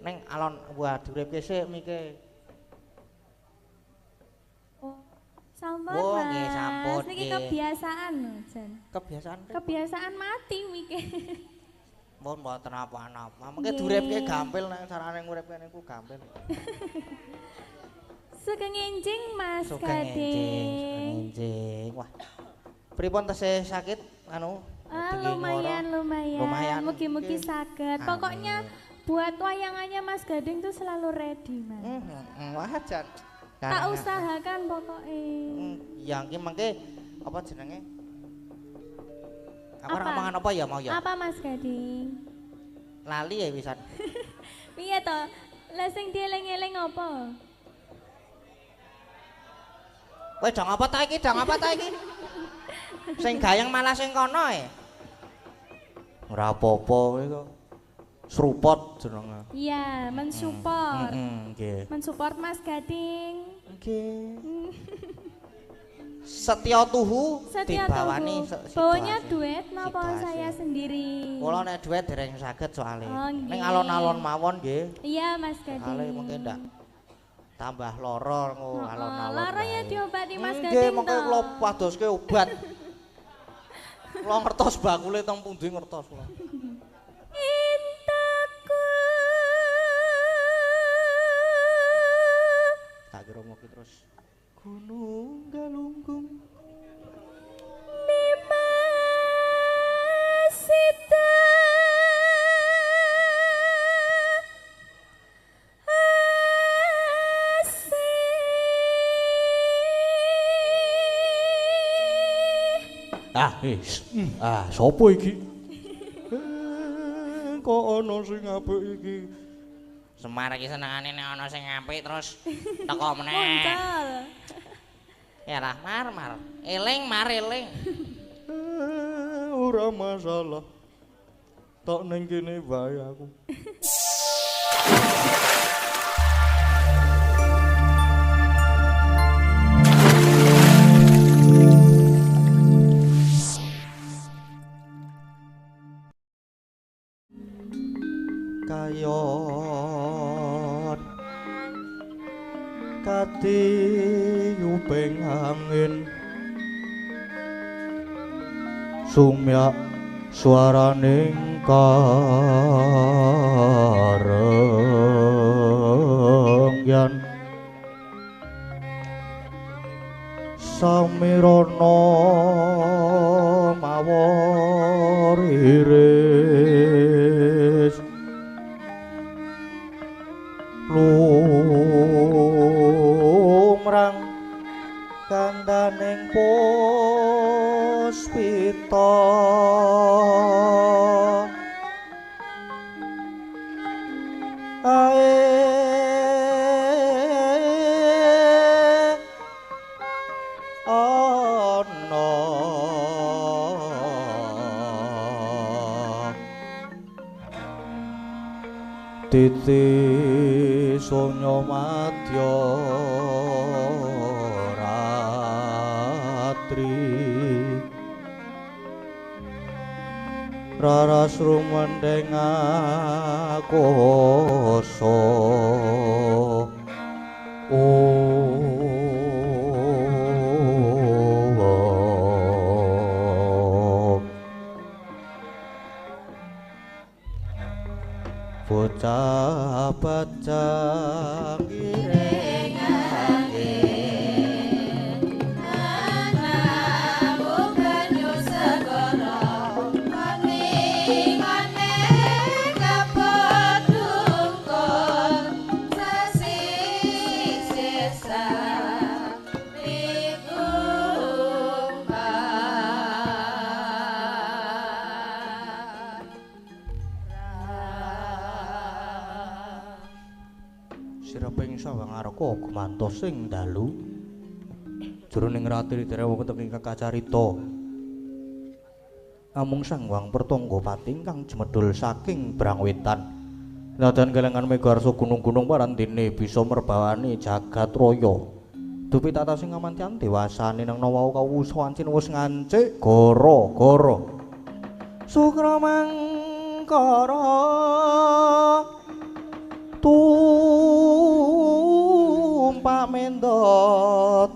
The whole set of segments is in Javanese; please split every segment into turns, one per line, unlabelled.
Ning alon buah diuripke sik mike.
Oh, sampun
Oh,
Mas.
nggih sampun
Niki
nggih.
kebiasaan lho, Jan.
Kebiasaan.
Kebiasaan mati mike.
Mun mboten apa-apa. Mengke
Nggih.
diuripke gampil nek carane nguripke niku gampil.
Sugeng enjing Mas
Sugeng
Gading.
enjing. Wah. Pripun tesih sakit anu?
Lumayan. Mugi-mugi
Nggih.
saged. Pokoknya buat wayangannya Mas Gading tuh selalu ready, Mas.
Wah, jan.
Tak usahakan pokoknya.
Yang ki mengke apa jenenge? Aku ora
Apa?
ngomongan apa ya mau ya?
Apa Mas Gading?
Lali ya wisan.
Piye to? Lah sing dieling-eling apa?
Kowe dong apa ta iki? Sing gayeng malah sing kono e. Ora apa-apa iku. Srupot jenenge.
Iya, mensupport.
Nggih.
Mensupport Mas Gading.
Nggih. Setia tuhu dibawani
bawanya duet napa saya sendiri?
Kula nek duet dereng saged soalé.
Oh,
Ning alon-alon mawon nggih.
Iya Mas Gading.
Ale mungkin ndak tambah lara alon-alon.
Lara ya diobati Mas Gading.
Nggih, mengko kula padoske obat. Kula ngertos bakule teng pundi ngertos kula.
Intaku.
Tak kira mugi terus. Gunung Galunggung
Nimasita
sapa iki? Kok ana sing apik iki? Semar iki senengane nek ana sing apik terus teko meneh.
Muncul.
Ya lah, Mar. Eling, Mar, eling. Ora masalah. Tok ning kene wae aku. Kayon katiyuping angin sumyak swaraning karengyan samirana mawar iris lumrang kandaning puspita ana titi sonya madya ratri raras rumendeng akoso bocah bacang ireng angin
Anakku banyu segara Ngone kapot dungkul sesisir
sireping sawang areka gumantos sing dalu jroning ratri derewa wonten kakacarita namung sang wang pertangga pati ingkang jemedhul saking Brangwetan nadan kelengan megarsa gunung-gunung parandene bisa merbawani jagat raya dupi tata sing amantian dewasane nang nawa kawusawancin wis ngancik gara-gara sukramangkara tumpak mendo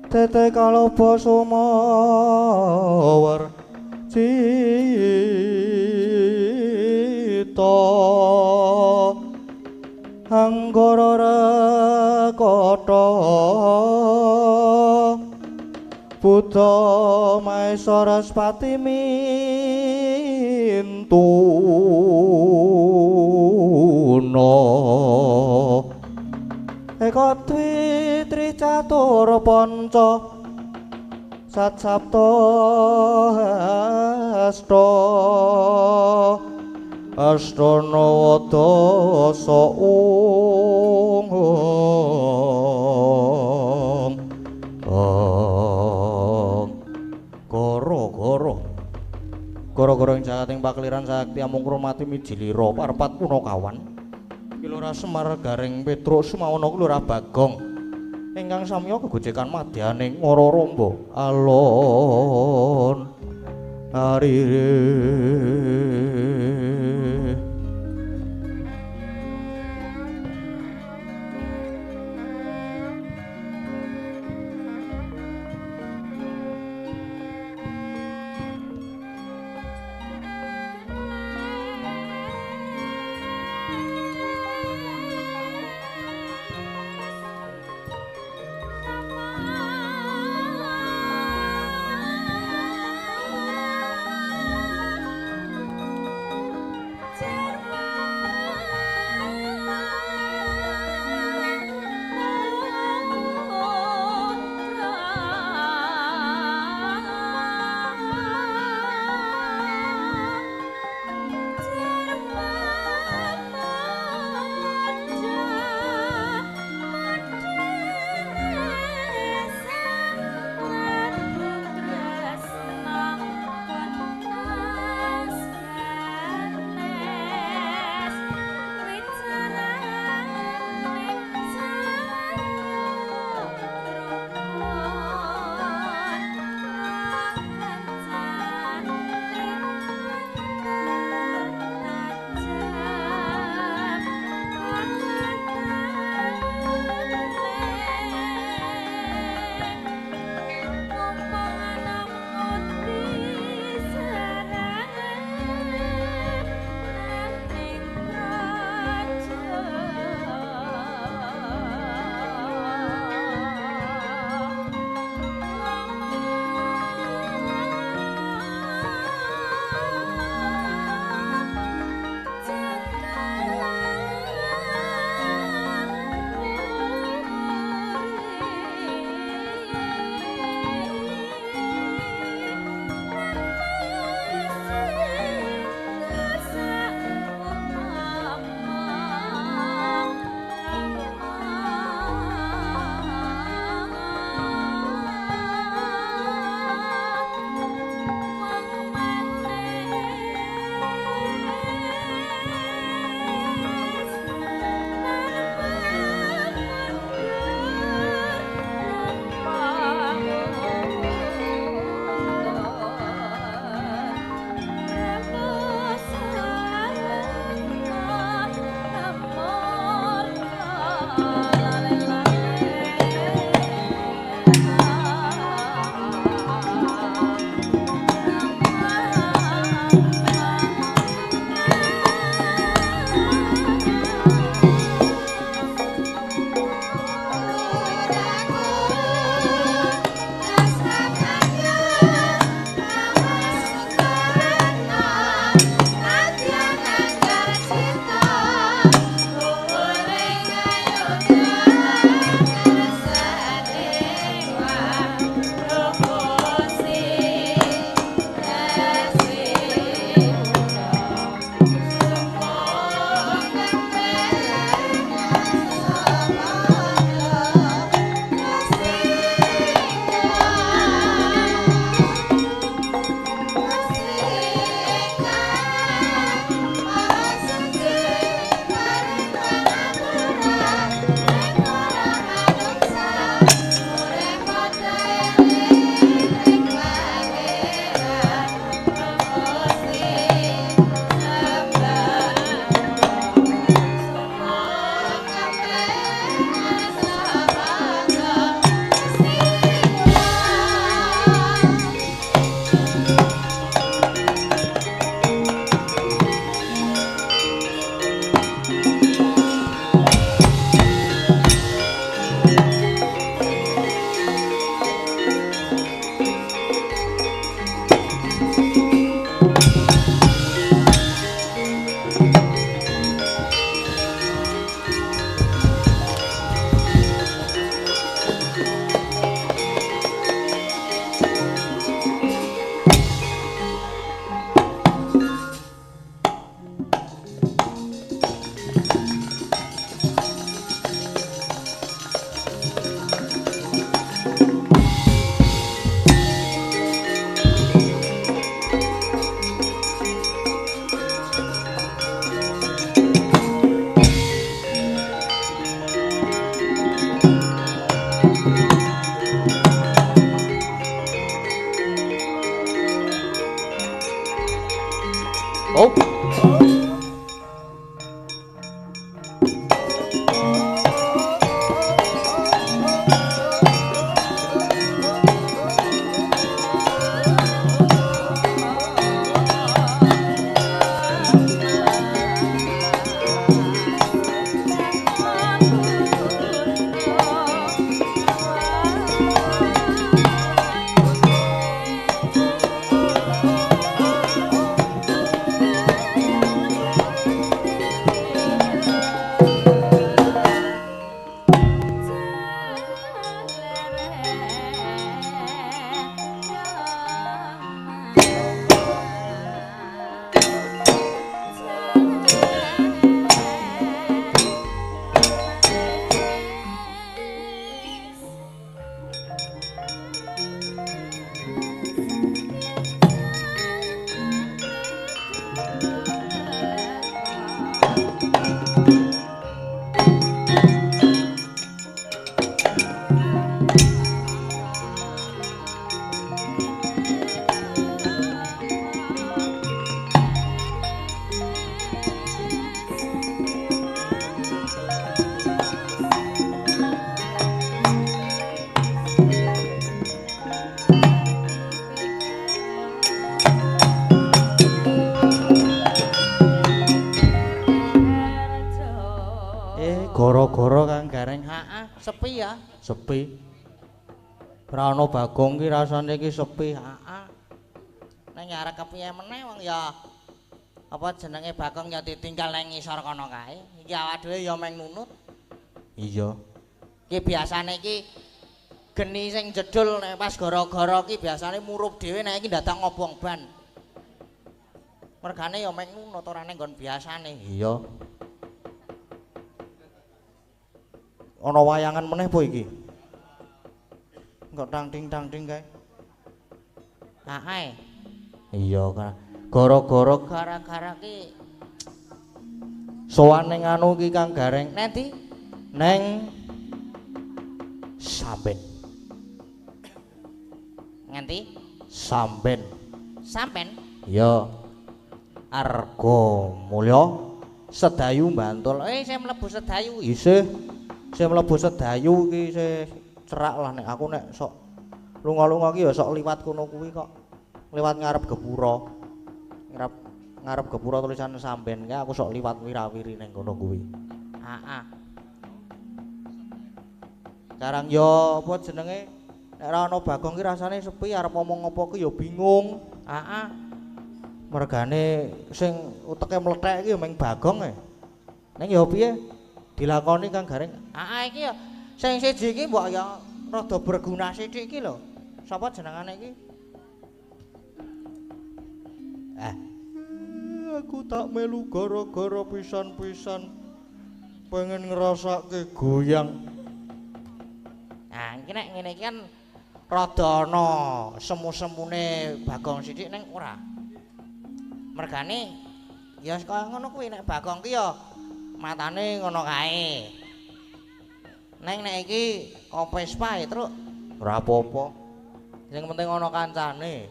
tete kaloba sumawar cita anggara rekata Buddha Maeswara Spati mintuna eka dwi tricatur panca satsapta astana wadasa Goro-goro ing jagating pakliran sakti amung kromati mijilira parepat punakawan Kilurah Semar Garing Petruk Sumawana Kilurah Bagong ingkang samya kegojekan madyaning Ngara-Ramba alon arire Oh. Goro-goro Kang Gareng.
Heeh, sepi ya.
Sepi. Ora ana Bagong ki rasane ki sepi.
Heeh. Nang arek kepiye meneh wong ya apa jenenge Bagong ya ditinggal nang ngisor kono kae. Iki awak dhewe ya meng nunut.
Iya.
Ki biasane ki geni sing jedul nek pas goro-goro ki biasane murup dhewe nek iki datang ngobong ban. Mergane ya meng nunut ora ning nggon biasane.
Iya. Ana wayangan meneh po iki? Engko tang-ting kae.
Heeh.
Iya, Kang. Gara-gara
Gara-gara ki
sowan ning anu ki Kang Gareng.
nanti
Neng Samben.
nganti
Samben.
sampen
Iya. Arga Mulya Sedayu Bantul.
saya mlebu sedayu
Isih sing mlebu Sedayu ki isih cerak lah nek aku nek sok lunga-lunga ki ya sok liwat kono kuwi kok. Liwat ngarep Gepura. Ngarep Gepura tulisan Samben ki aku sok liwat wirawiri ning kono kuwi.
Heeh.
Sekarang yo apa jenenge nek ora ana Bagong ki rasane sepi arep ngomong apa ki ya bingung.
Heeh.
Mergane sing uteke mlethek ki ya mung Bagong e. Ning ya piye? Dilakoni Kang Gareng.
Heeh iki ya sing siji iki mbok ya rada berguna sithik iki lho. Sapa jenengane iki?
Aku tak melu gara-gara pisan-pisan pengen ngrasake goyang.
Nah, iki nek ngene iki kan rada ana semu-semune Bagong sithik ning ora. Mergane ya kaya ngono kuwi nek Bagong ki ya matane ngono kae. Neng nek iki kopes pae, Truk.
Ora apa-apa. Sing penting ana kancane.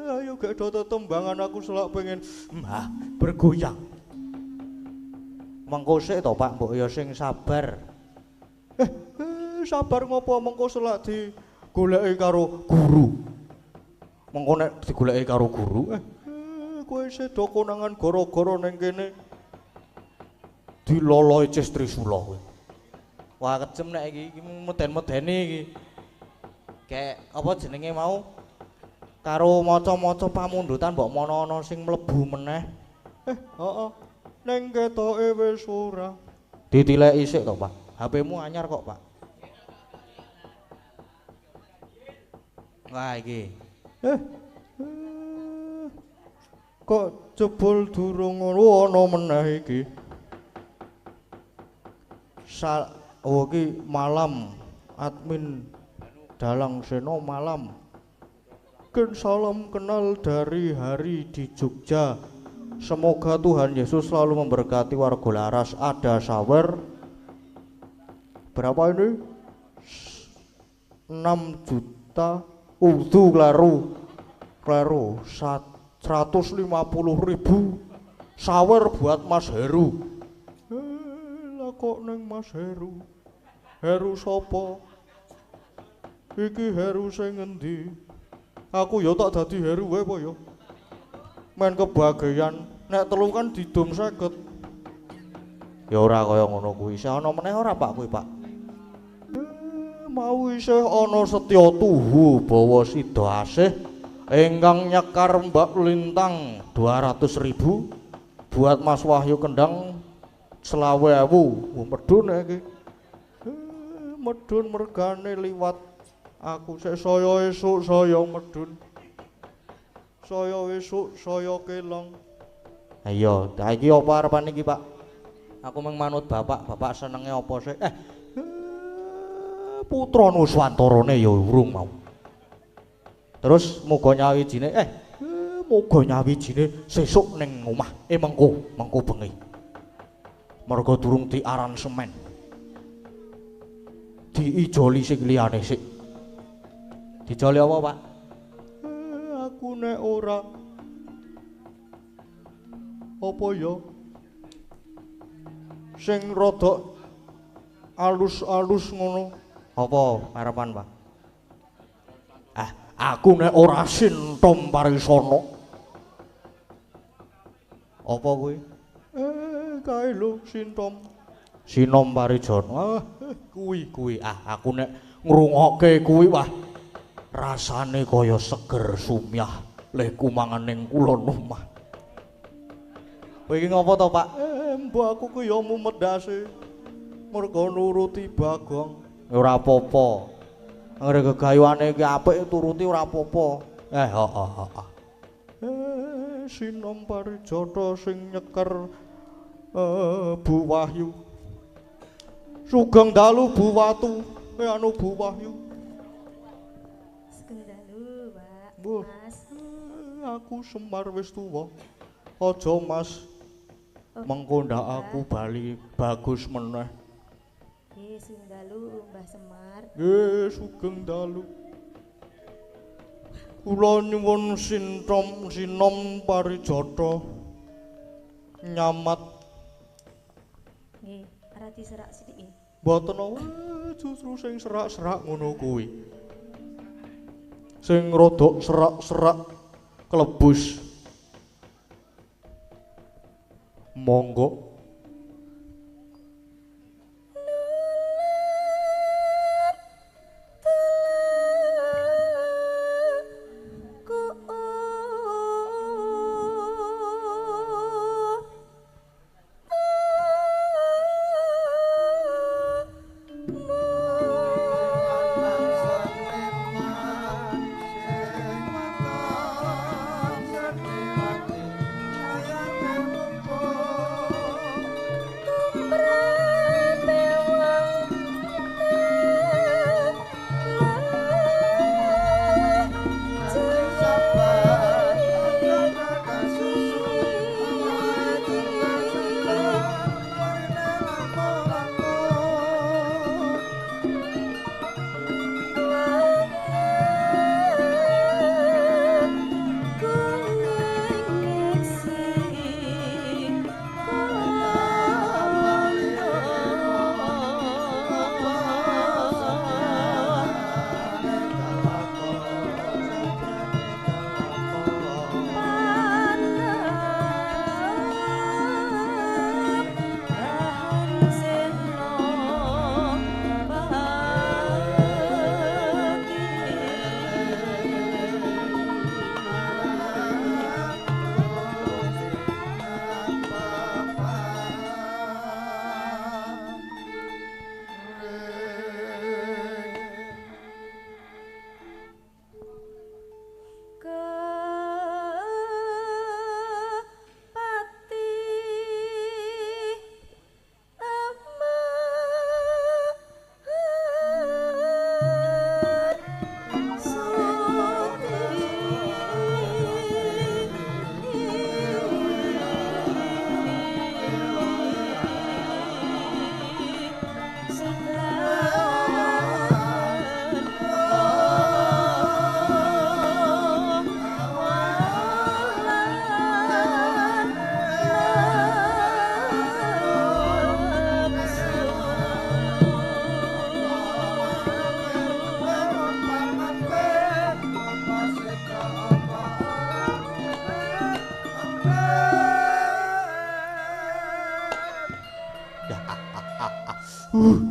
Ayo gak do tetembangan aku selak pengen bergoyang. Mengko sik to Pak, mbok ya sing sabar. Sabar ngopo mengko selak digoleki karo guru. Mengko nek digoleki karo guru, kowe sedo konangan gara-gara ning kene diloloi Cis Trisula kowe. Wah kejem nek iki meden-medeni iki. Kayak apa jenenge mau karo maca-maca pamundutan mbok mono ana sing mlebu meneh. Heeh. Ning ketoke wis ora. Ditileki sik to, Pak. HP-mu anyar kok, Pak. Wah iki. Kok jebul durung ana meneh iki. Iki malam admin Dalang Seno malam. Ken salam kenal dari hari di Jogja. Semoga Tuhan Yesus selalu memberkati warga Laras. Ada sawer berapa ini? 6 juta. Udu kleru 1 150.000 sawer buat Mas Heru. Lah kok neng Mas Heru? Heru sapa? Iki Heru sing ngendi? Aku ya tak dadi Heru wae apa ya? Men kebagian nek telu kan didum 50. Ya ora kaya ngono kuwi. Isih ana meneh ora Pak kuwi, Pak? Mau isih ana Setya Tuhu bawa sida asih ingkang nyekar Mbak Lintang 200.000 buat Mas Wahyu Kendang 20.000. Medun iki. Medun mergane liwat. Aku sik saya esuk saya medun. Saya esuk saya kelong. Iya, iki apa arepane iki, Pak? Aku mung manut Bapak. Bapak senenge apa sih? Putra Nuswantarane ya urung mau. Terus muga nyawijine muga nyawijine sesuk ning omah. Mengko bengi. Mergo durung diaransemen. Diijoli sing liyane sik. Dijoli apa, Pak? Aku nek ora apa ya? Sing rada alus-alus ngono. Apa harapan, Pak? Aku nek ora sintom parisana. Apa kuwi? Kae lho sintom. Sinom parijana. Kuwi. Aku nek ngrungokke kuwi wah rasane kaya seger sumyah leh kumangan ning kulon omah. Kowe iki ngopo to, Pak? Mbok aku ku ya mumedase. Mergo nuruti Bagong. Ora apa-apa. Anggere gegayuhane iki apik turuti ora apa-apa. Sinom parijata sing nyeker Bu Wahyu. Sugeng dalu Bu Watu, anu Bu Wahyu.
Sugeng dalu, Pak.
Bu.
Mas.
Aku Semar wis tuwa. Aja Mas. Mengko ndak aku bali bagus meneh.
Nggih, sugeng dalu Mbah Semar.
Nggih, sugeng dalu. Kula nyuwun sinom parijata nyamat.
Nggih, arati serak sithik.
Mboten justru sing serak-serak ngono kuwi. Sing rada serak-serak klebus. Monggo.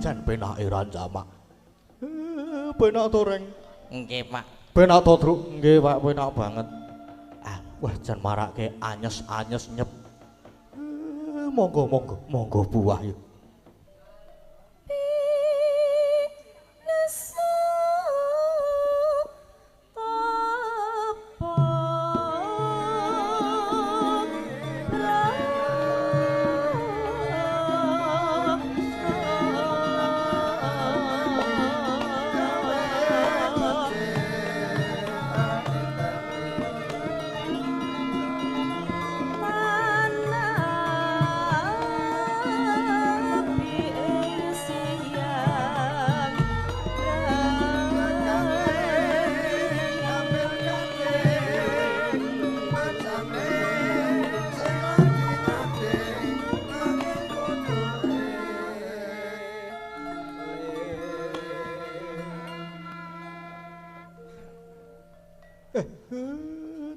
Jan penake Rancamak. Penak to, Reng.
Nggih, Pak.
Penak to, Truk. Nggih, Pak, penak banget. Wah, jan marake anyes-anyes nyep. Monggo buah yuk.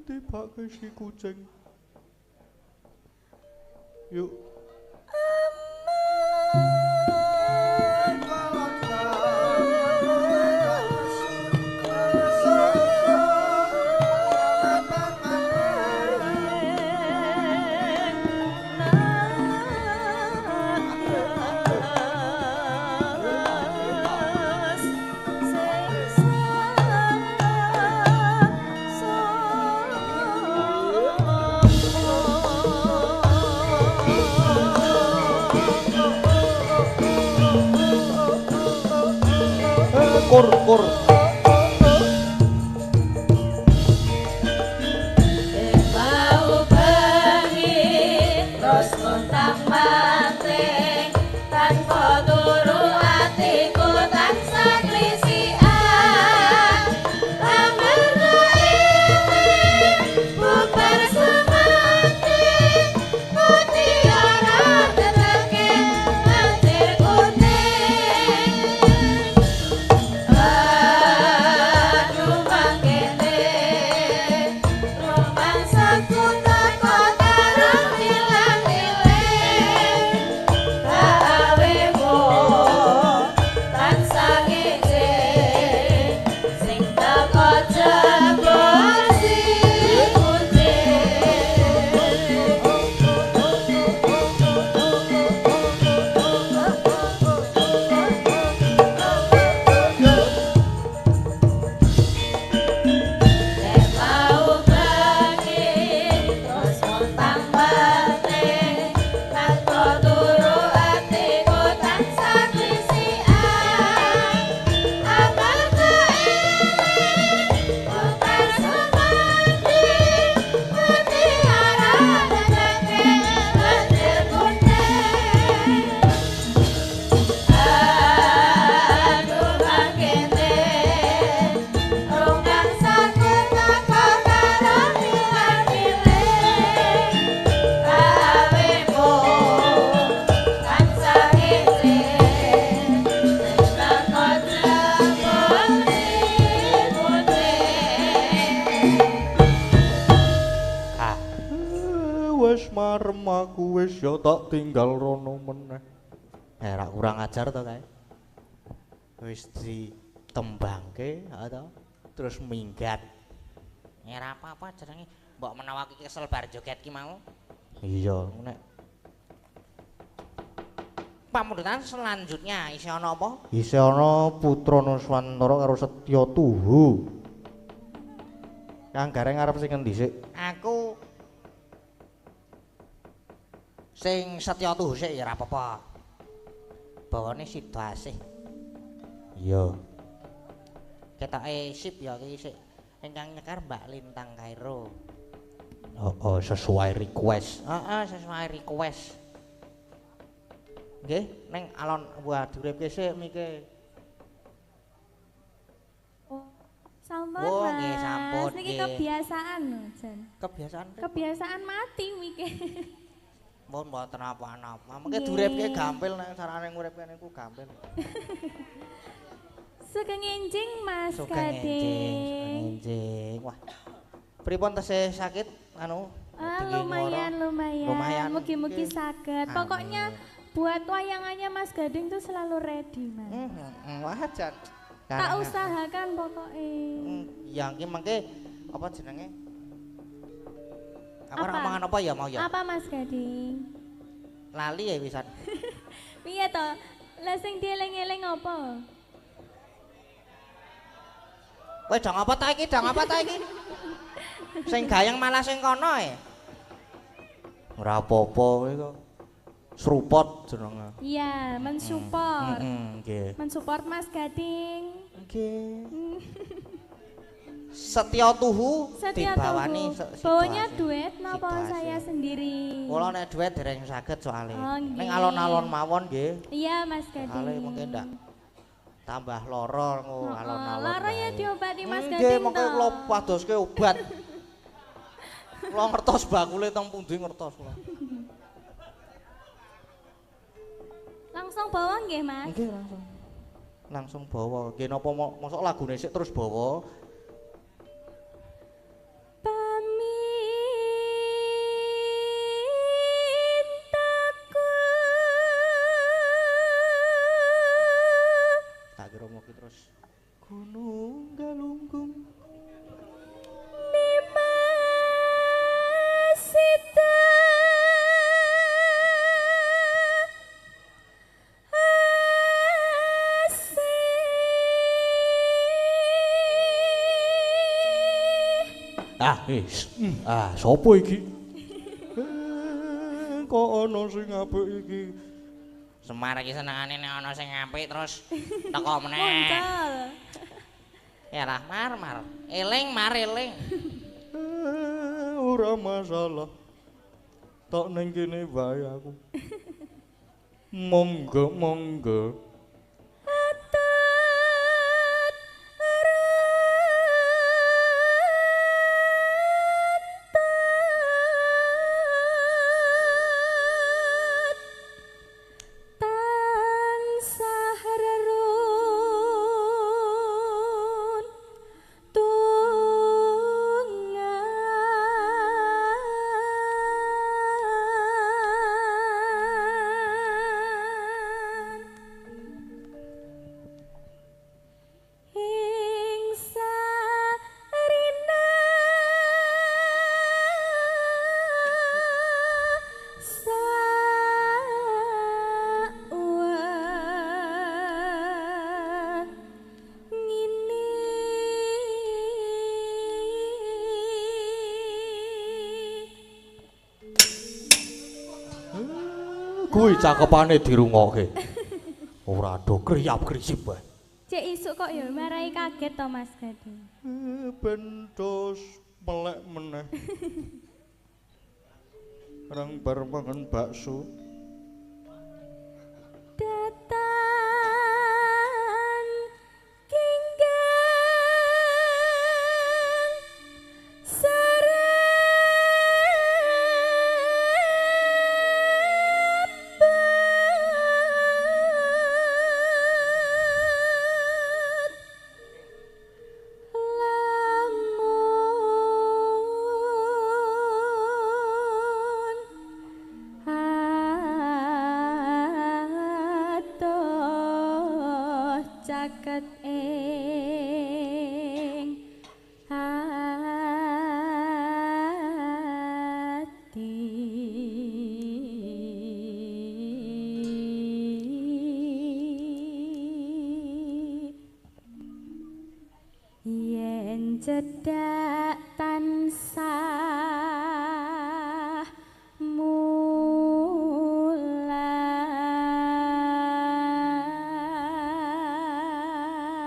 Tibake si kucing. Yuk. Kur. Marem aku wis ya tak tinggal rono meneh. Ra kurang ajar to kae. Wis ditembangke to terus minggat.
Ora apa-apa jenenge mbok menawa iki kesel bar joget ki mau.
Iya, nek
Pamundutan selanjutnya isih ana apa?
Isih ana Putra Nuswantara karo Setya Tuhu. Kang Gareng arep sing endi sik?
Aku sing Setya Tuhu sik ya ora apa-apa. Bawane sida asih.
Iya.
Ketoke sip ya iki sik. Ingkang nyekar Mbak Lintang Kairo.
Oh, sesuai request.
Heeh, sesuai request. Nggih, ning alon buah duripke sik mike.
Sampun,
Oh,
Mas.
nggih, sampun,
Niki
nggih.
kebiasaan lho, Jan.
Kebiasaan
Mati miki.
Mohon mboten apa-apa. Mengke duripke gampil nek carane nguripke niku gampil.
Sugeng enjing Mas
Sugeng
Gading.
enjing. Wah. Pripun tesih sakit anu?
Lumayan.
Lumayan.
Mugi-mugi saged.
Amin.
Pokoknya buat wayangannya Mas Gading tuh selalu ready, Mas.
Wajar.
Tak usahakan pokoknya.
Yang ki mangke apa jenenge? Aku ora
Apa?
mangan apa ya mau ya?
Apa Mas Gading?
Lali ya pisan.
Piye to? Lah sing dieling-eling apa?
Kowe dong apa ta iki? Dong apa ta iki? Sing gayeng malah sing kono e.
Ora apa-apa kowe kok. Serupot jenenge.
Iya, mensupport.
Nggih.
Mensupport Mas Gading.
Nggih.
Setia tuhu
Setia
dibawani
Tuhu. Bawanya duet napa
situasi.
saya sendiri?
Kula nek duet dereng saged soalé.
Oh, nggih.
Ning alon-alon mawon nggih.
Iya, Mas Gading.
Soalé mungkin ndak tambah lara alon-alon.
Lara ya
wae.
diobati Mas
Nggih,
Gading
mengko
to.
kula padoske obat. Kula ngertos bakule teng pundi ngertos kula.
Langsung bawa nggih, Mas?
Nggih langsung. Langsung bawa. Nggih napa mosok lagune sik terus bawa.
Pamintaku
Tak kira mau ki terus Gunung Galunggung
Nimasita
Sapa iki? Kok ana sing apik iki?
Semar iki senengane nek ana sing apik terus teko meneh.
Muncul.
Ya lah mar. Eling mar eling.
Ora masalah. Tok ning kene wae aku. Monggo.
Tansah rerun tungan ing sarina
Kuwi cakepane dirungokke. Ora do kriyap-krisip wae.
Cek isuk kok ya marai kaget to Mas Gading.
Bentos melek meneh. Rang bar mangan bakso.
Datan kinggang serembat lamun caket ing ati yen cedak tansah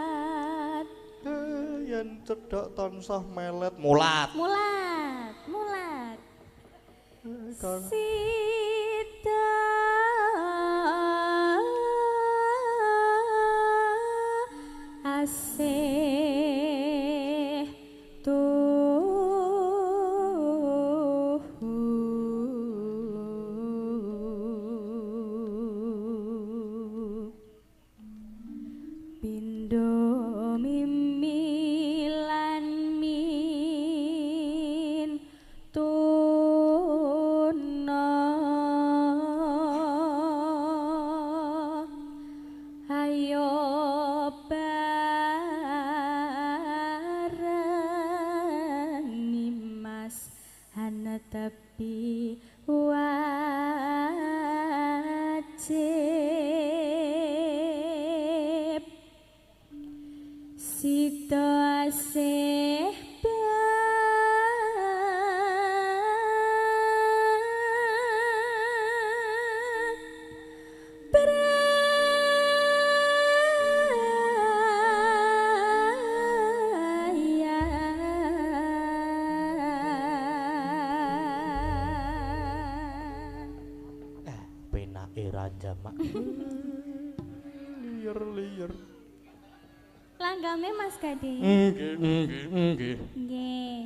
mulat
Yen cedhak tansah melet
Mulat.
mulat
kan.
Sita asih tuhu Pindo mimi lan min tuna Tasih
penake raja mak. Liar.
Langgame Mas Gading.
Nggih.
Nggih.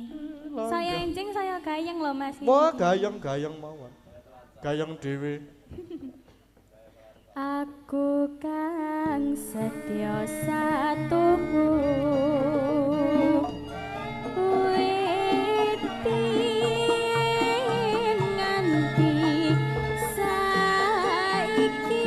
Saya enjing saya gayeng loh Mas.
Wah, gayang mawon. Gayang dhewe.
Aku kang setya satuhu witi nganti saiki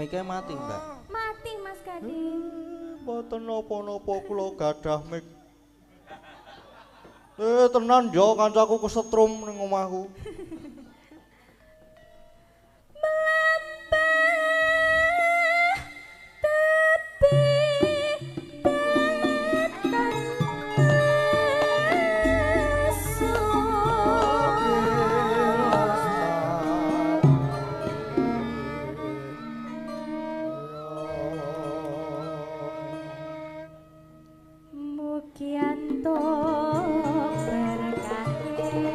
Mike mati, Mbak.
Mati Mas Gading.
Mboten napa-napa kula gadah mik. Tenan yo kancaku kesetrum ning omahku.
Mugianto berkah witi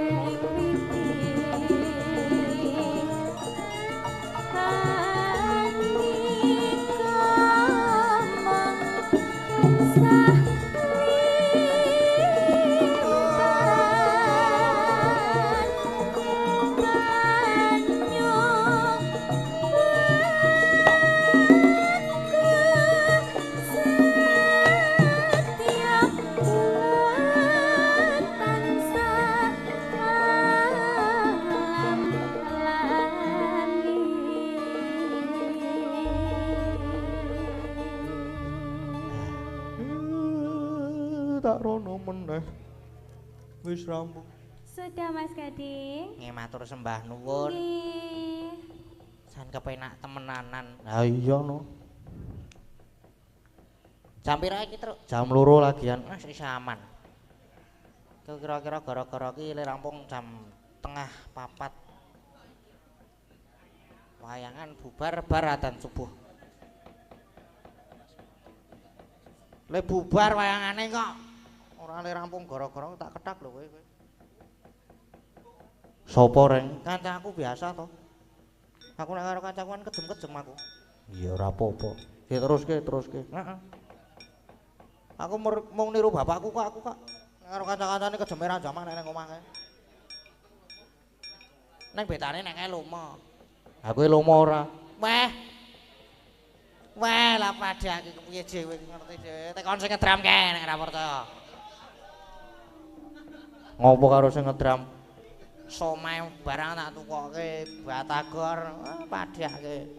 andika mengsah
Tak rono meneh. Wis rampung.
Sudah Mas Gading.
Nggih matur sembah nuwun.
Nggih.
Jan kepenak temenanan.
Ha iya no.
Jam pira iki, Truk?
Jam 2 lagian.
Wis aman. Kira-kira gara-gara iki le rampung jam tengah 4. Wayangan bubar bar adzan subuh. Le bubar wayangane kok ora le rampung gara-gara tak ketak lho kowe.
Sopo reng?
Kancaku biasa to. Aku nek karo kancaku kan kejem-kejem aku.
Iya ora apa-apa. Ki teruske.
Heeh. Aku mung niru bapakku kok aku kok. Nek karo kanca-kancane kejeme ra jaman nek ning omah kae. Ning betane nek kae lomo.
Aku lomo ora.
Weh lah padha iki kepiye dhewe iki ngerti dhewe. Tekon sing ngedram kae nek ora percaya.
Ngopo karo sing ngedram?
somai barang tak tukoke batagor padhake.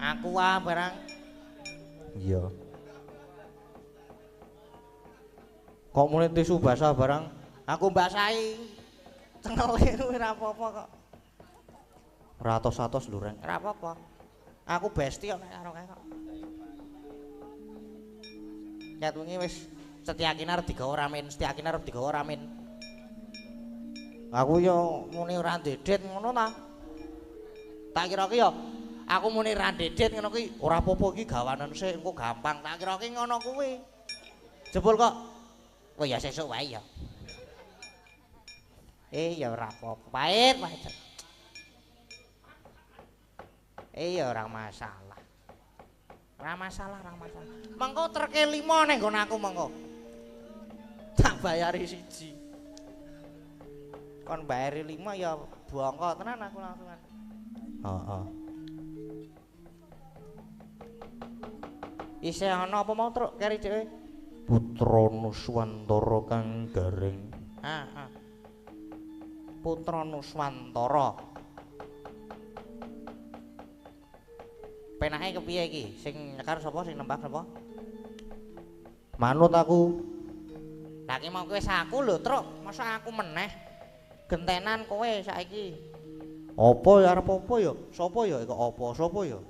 Aku barang.
Iya. Kok muni tisu basah barang?
Aku basahi. Cengele kuwi ora apa-apa kok.
Ratos-atos lho, Reng.
Ora apa-apa. Aku besti kok nek karo kae kok. Ket wingi wis Setyakina arep digawa ramen, Setyakina arep digawa ramen. Aku yo muni ora ndedet ngono ta. Tak kira-kira yo aku muni ra ndedet ngono kuwi ora apa-apa iki gawanen sik engko gampang. Tak kira-kira ngono kuwi. Jebul kok oh ya sesuk wae ya. Ya ora apa-apa. Pahit. Ya ora masalah. Ora masalah. Mengko treke 5 ning nggon aku mengko. Tak bayari 1. Kon bayari 5 ya bongko tenan aku langsungan.
Heeh.
Isih ana apa mau truk keri dhewe?
Putra Nuswantara kang garing.
Heeh. Putra Nuswantara. Penake kepiye iki? Sing nyekar sapa sing nembak sapa?
Manut aku.
Lah ki mau kowe saku lho, Truk. Masa aku meneh? Gentenan kowe saiki.
Apa ya arep apa ya? Sopo ya kok apa? Sopo ya?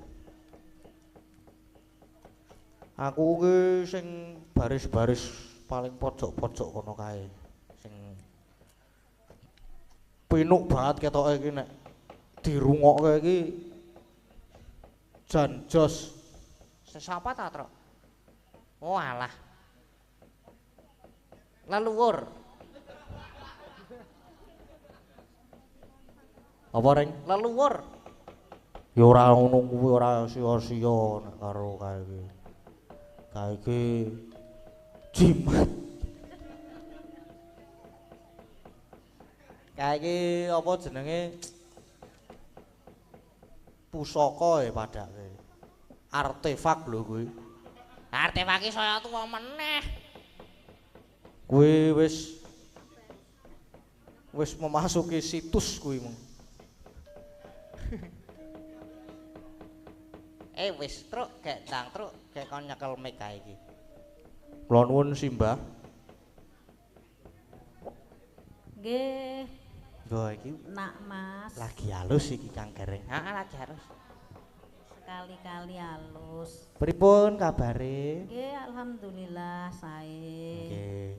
Aku ki sing baris-baris paling pojok-pojok kono kae. Sing pinuk banget ketoke iki nek dirungokke iki jan jos.
Sesapa ta, Truk? Oh alah. Leluhur.
Apa Reng?
Leluhur.
Ya ora ngono kuwi ora sia-sia nek karo kae iki. Kae iki jimat. Kae iki apa jenenge? Pusaka padake. Artefak lho kuwi.
Artefak iki saya tuwa meneh.
Kuwi wis memasuki situs kuwi mung.
Wis Truk, gek ndang Truk, gek kon nyekel mic kae iki.
Kula nuwun Simbah.
Nggih,
Lho iki
nak Mas.
lagi halus iki Kang Gareng.
Heeh, lagi harus.
Sekali-kali halus.
Pripun kabare?
Nggih, alhamdulillah sae.
Nggih.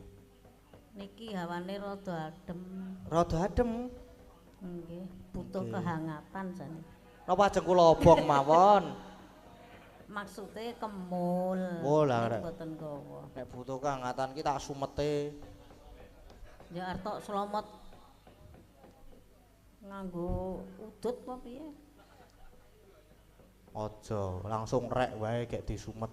Niki hawane rada adem.
Rada adem.
Nggih, butuh
Nggih.
kehangatan jane.
Napa ajeng kula obong mawon?
Maksude kemul.
Oh, lah,
Nek
rek.
boten gawa.
Nek butuh kehangatan ki tak sumete.
Ya arep slomot nganggo udut apa piye?
Aja, langsung rek wae gek disumet.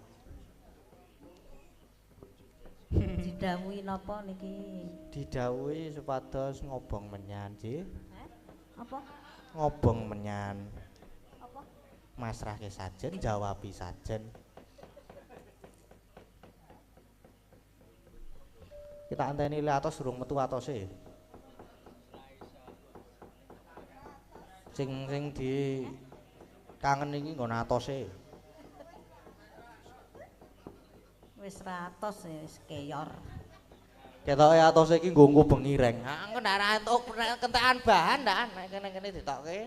Didhawuhi napa niki?
Didhawuhi supados ngobong menyan, nggih.
Apa?
Ngobong menyan.
Apa?
Masrahke sajen, jawabi sajen. Kita anteni le atos durung metu atose. Sing di kangen iki nggon atose.
Wis ratos ya, wis keyor.
Ketoke atose iki nggo bengi Reng.
Heeh, engko ndak ra entuk kentekan bahan ndak nek kene ditokke.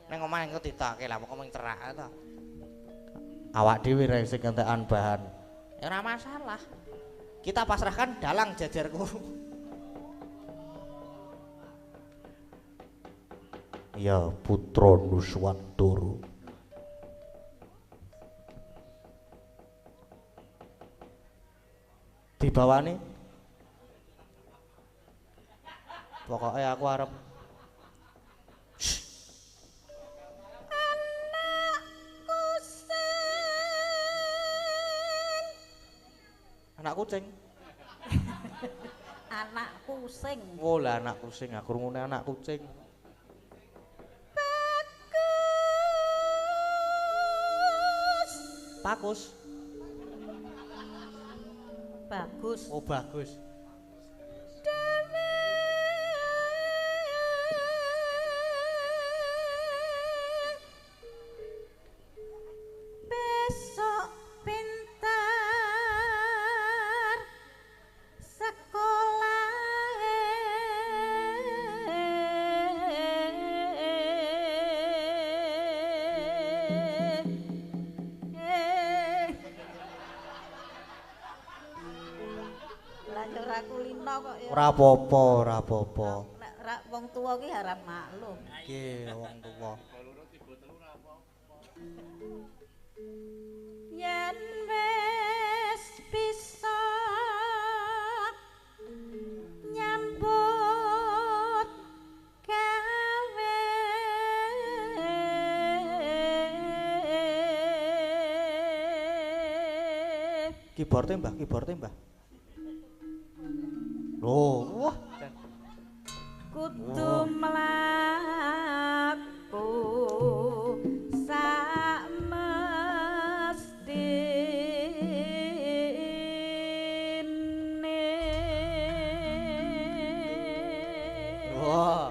Ning omah engko ditokke lah pokoke mung cerak to.
Awak dhewe Reng sing kentekan bahan.
Ya ora masalah. Kita pasrahkan dalang jajarku.
Ya putra Nuswantara. Dibawane. Pokoke aku arep anak kucing.
Anak pusing.
Oh lah anak kucing, aku rungune anak kucing. Pakus.
Bagus.
Oh bagus.
ora kulino kok ya.
Ora apa-apa, ora apa-apa.
Nek ra wong tuwa ki harap maklum.
Nggih, wong tuwa.
Yen wis bisa nyambut gawe
Keyboard Mbah. Loh, wah.
kudu mlaku sak mestine.
Wah.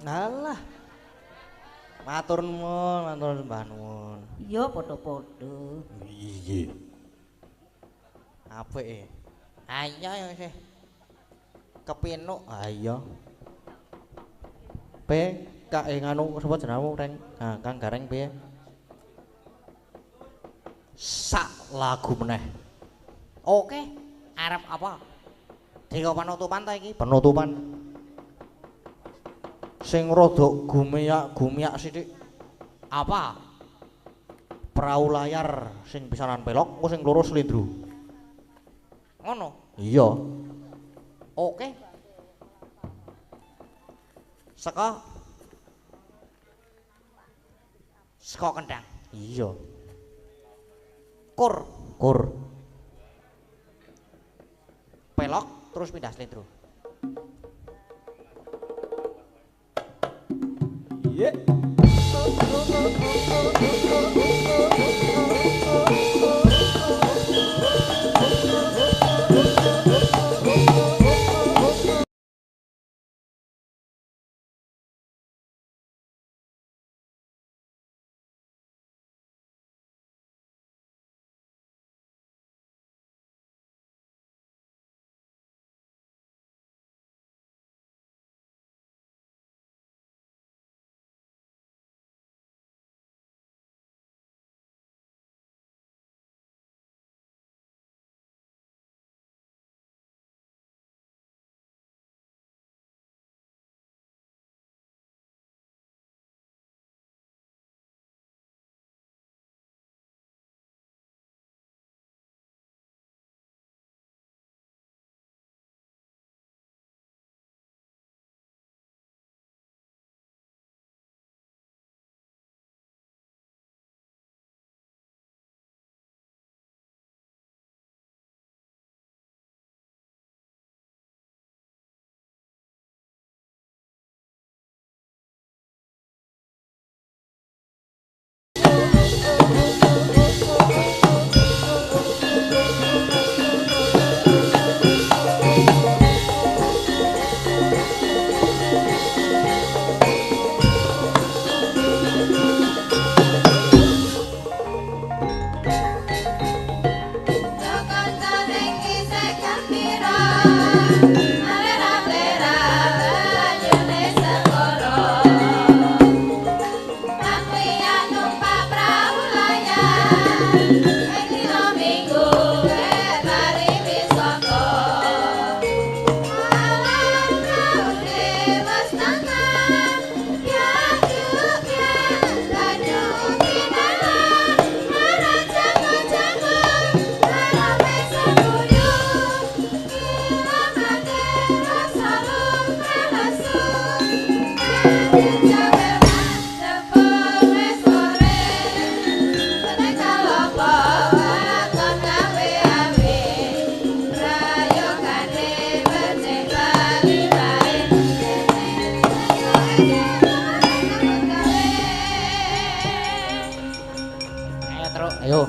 Alah. Matur nuwun, matur sembah nuwun.
Iya padha-padha.
Iya. Apik e.
Ayo yang sih. Kepinuk.
Ah iya. Kak nganu sapa jenengmu Reng? Ah, Kang Gareng piye? Sak lagu meneh.
Oke. Arep apa? Dhewe penutupan ta iki?
Penutupan. Sing rada gumiyak sithik.
Apa?
Perahu layar sing pisanan pelok, engko sing loro slendro.
Ngono.
Iya.
Oke. Saka kendang.
Iya.
Kur. Pelok terus pindah slendro. Ayo.